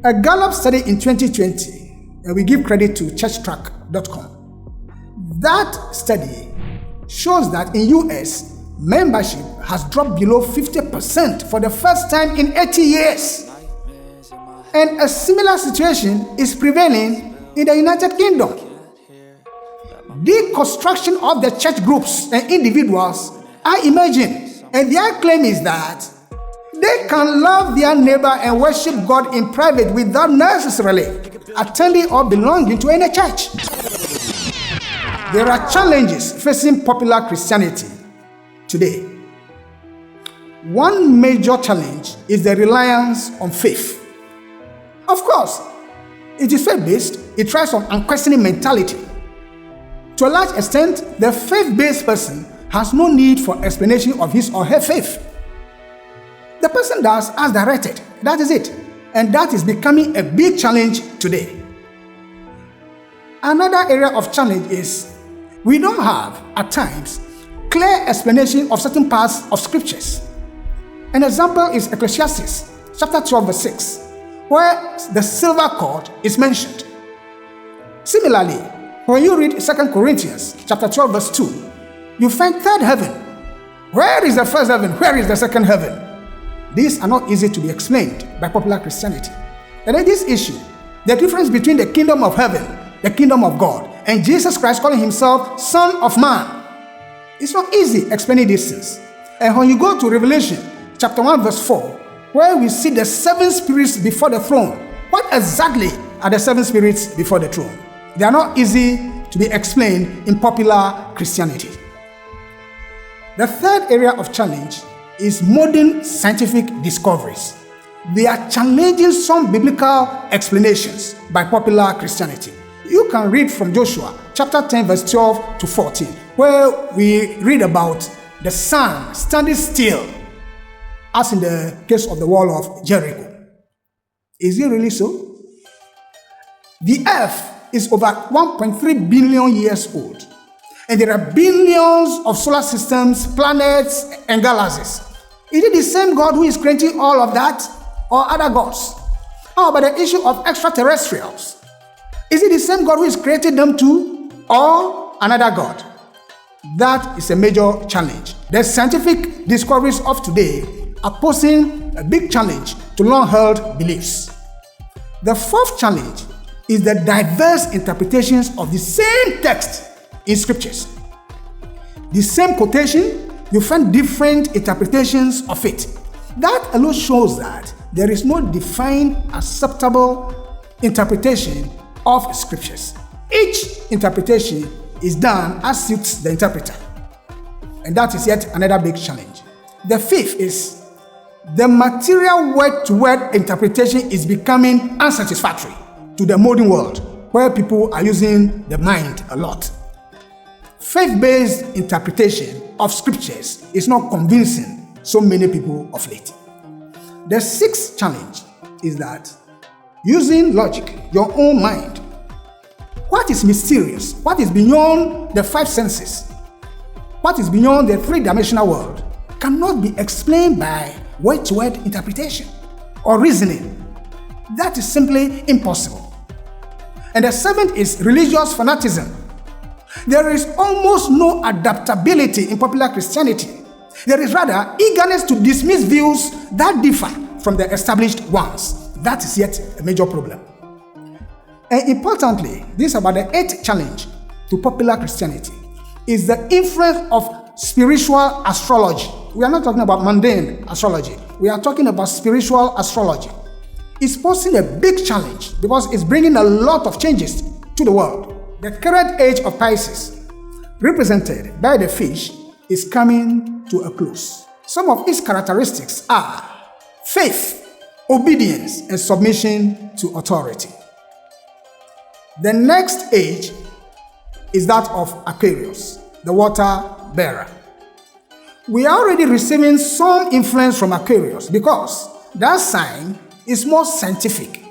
A Gallup study in 2020, and we give credit to churchtrack.com, that study shows that in US, membership has dropped below 50% for the first time in 80 years. And a similar situation is prevailing in the United Kingdom. Deconstruction of the church groups and individuals are emerging, and their claim is that they can love their neighbor and worship God in private without necessarily attending or belonging to any church. There are challenges facing popular Christianity today. One major challenge is the reliance on faith. Of course, it is faith-based. It thrives on unquestioning mentality. To a large extent, the faith-based person has no need for explanation of his or her faith. The person does as directed. That is it. And that is becoming a big challenge today. Another area of challenge is we don't have, at times, clear explanation of certain parts of scriptures. An example is Ecclesiastes chapter 12 verse 6, where the silver cord is mentioned. Similarly, when you read 2 Corinthians chapter 12 verse 2, you find third heaven. Where is the first heaven? Where is the second heaven? These are not easy to be explained by popular Christianity. And in this issue, the difference between the kingdom of heaven, the kingdom of God, and Jesus Christ calling himself Son of Man, it's not easy explaining these things. And when you go to Revelation chapter 1 verse 4, where we see the seven spirits before the throne, what exactly are the seven spirits before the throne? They are not easy to be explained in popular Christianity. The third area of challenge is modern scientific discoveries. They are challenging some biblical explanations by popular Christianity. You can read from Joshua chapter 10 verse 12 to 14, where we read about the sun standing still, as in the case of the wall of Jericho. Is it really so? The earth is over 1.3 billion years old, and there are billions of solar systems, planets, and galaxies. Is it the same God who is creating all of that, or other gods? How about the issue of extraterrestrials? Is it the same God who is creating them too, or another God? That is a major challenge. The scientific discoveries of today are posing a big challenge to long-held beliefs. The fourth challenge is the diverse interpretations of the same text in scriptures. The same quotation, you find different interpretations of it. That alone shows that there is no defined, acceptable interpretation of scriptures. Each interpretation is done as suits the interpreter. And that is yet another big challenge. The fifth is the material word-to-word interpretation is becoming unsatisfactory to the modern world, where people are using the mind a lot. Faith-based interpretation of scriptures is not convincing so many people of late. The sixth challenge is that using logic, your own mind, what is mysterious, what is beyond the five senses, what is beyond the three-dimensional world, cannot be explained by word-to-word interpretation or reasoning. That is simply impossible. And the seventh is religious fanaticism. There is almost no adaptability in popular Christianity. There is rather eagerness to dismiss views that differ from the established ones. That is yet a major problem. And importantly, this is about the eighth challenge to popular Christianity, is the influence of spiritual astrology. We are not talking about mundane astrology. We are talking about spiritual astrology. It's posing a big challenge because it's bringing a lot of changes to the world. The current age of Pisces, represented by the fish, is coming to a close. Some of its characteristics are faith, obedience, and submission to authority. The next age is that of Aquarius, the water bearer. We are already receiving some influence from Aquarius because that sign is more scientific.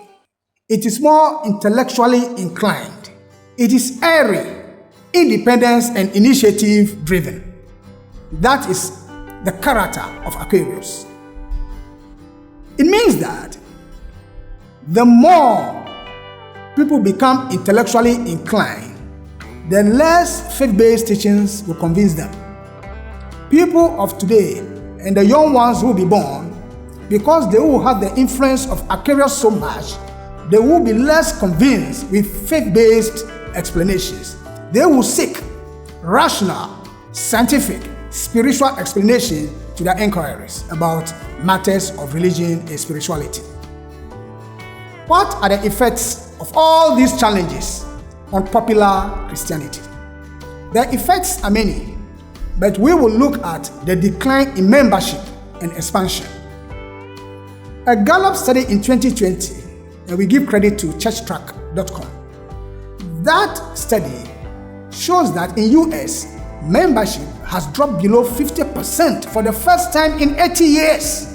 It is more intellectually inclined. It is airy, independence, and initiative driven. That is the character of Aquarius. It means that the more people become intellectually inclined, the less faith-based teachings will convince them. People of today and the young ones who will be born, because they will have the influence of Aquarius so much, they will be less convinced with faith-based explanations. They will seek rational, scientific, spiritual explanation to their inquiries about matters of religion and spirituality. What are the effects of all these challenges on popular Christianity? The effects are many, but we will look at the decline in membership and expansion. A Gallup study in 2020, and we give credit to churchtrack.com. That study shows that in US, membership has dropped below 50% for the first time in 80 years.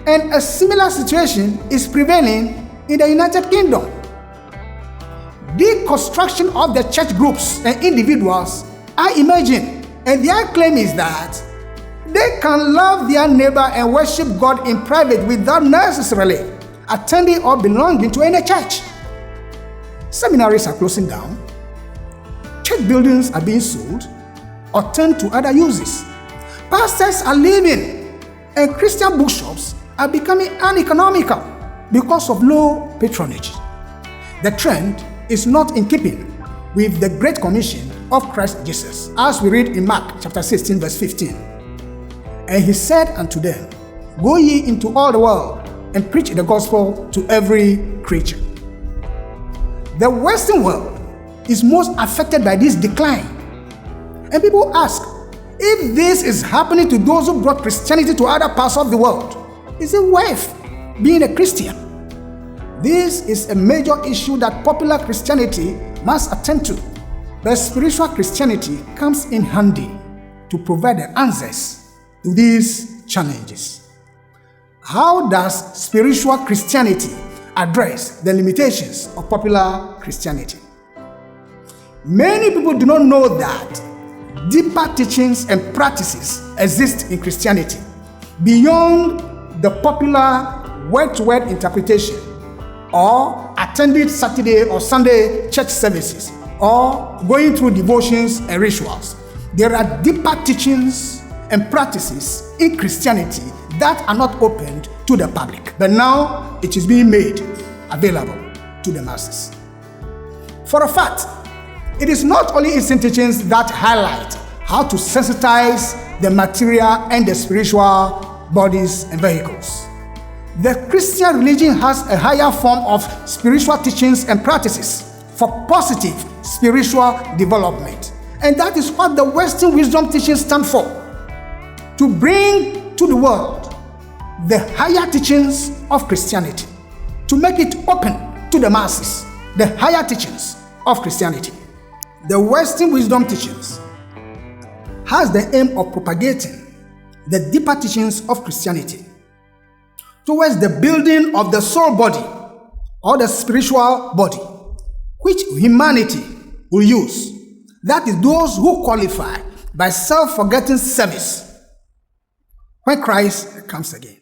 And a similar situation is prevailing in the United Kingdom. Deconstruction of the church groups and individuals are emerging, and their claim is that they can love their neighbor and worship God in private without necessarily attending or belonging to any church. Seminaries are closing down, church buildings are being sold or turned to other uses. Pastors are leaving, and Christian bookshops are becoming uneconomical because of low patronage. The trend is not in keeping with the Great Commission of Christ Jesus, as we read in Mark chapter 16, verse 15. And he said unto them, Go ye into all the world and preach the gospel to every creature. The Western world is most affected by this decline. And people ask, if this is happening to those who brought Christianity to other parts of the world, is it worth being a Christian? This is a major issue that popular Christianity must attend to. But spiritual Christianity comes in handy to provide the answers to these challenges. How does spiritual Christianity address the limitations of popular Christianity? Many people do not know that deeper teachings and practices exist in Christianity beyond the popular word-to-word interpretation or attending Saturday or Sunday church services or going through devotions and rituals. There are deeper teachings and practices in Christianity that are not opened to the public, but now it is being made available to the masses. For a fact, it is not only Eastern teachings that highlight how to sensitize the material and the spiritual bodies and vehicles. The Christian religion has a higher form of spiritual teachings and practices for positive spiritual development. And that is what the Western wisdom teachings stand for. To bring to the world the higher teachings of Christianity, to make it open to the masses, the higher teachings of Christianity. The Western wisdom teachings has the aim of propagating the deeper teachings of Christianity towards the building of the soul body or the spiritual body, which humanity will use. That is those who qualify by self-forgetting service when Christ comes again.